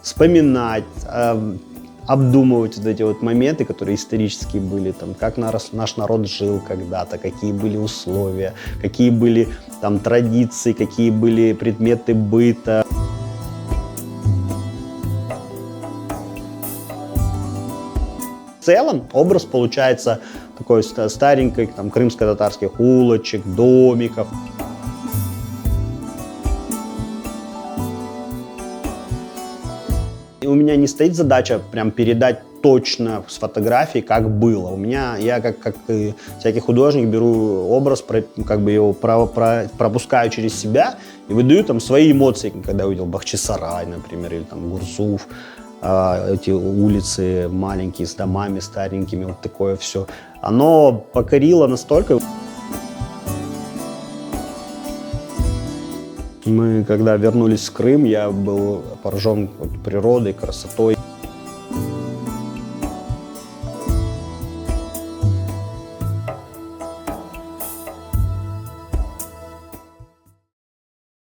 вспоминать, обдумывать вот эти вот моменты, которые исторические были, там, как наш народ жил когда-то, какие были условия, какие были там традиции, какие были предметы быта. В целом образ получается такой старенькой, там, крымско-татарских улочек, домиков. И у меня не стоит задача прям передать точно с фотографии, как было. Я как и всякий художник беру образ, как бы его пропускаю через себя и выдаю там свои эмоции, когда увидел Бахчисарай, например, или там Гурзуф, эти улицы маленькие с домами старенькими, вот такое все. Оно покорило настолько. Мы, когда вернулись в Крым, я был поражен природой, красотой.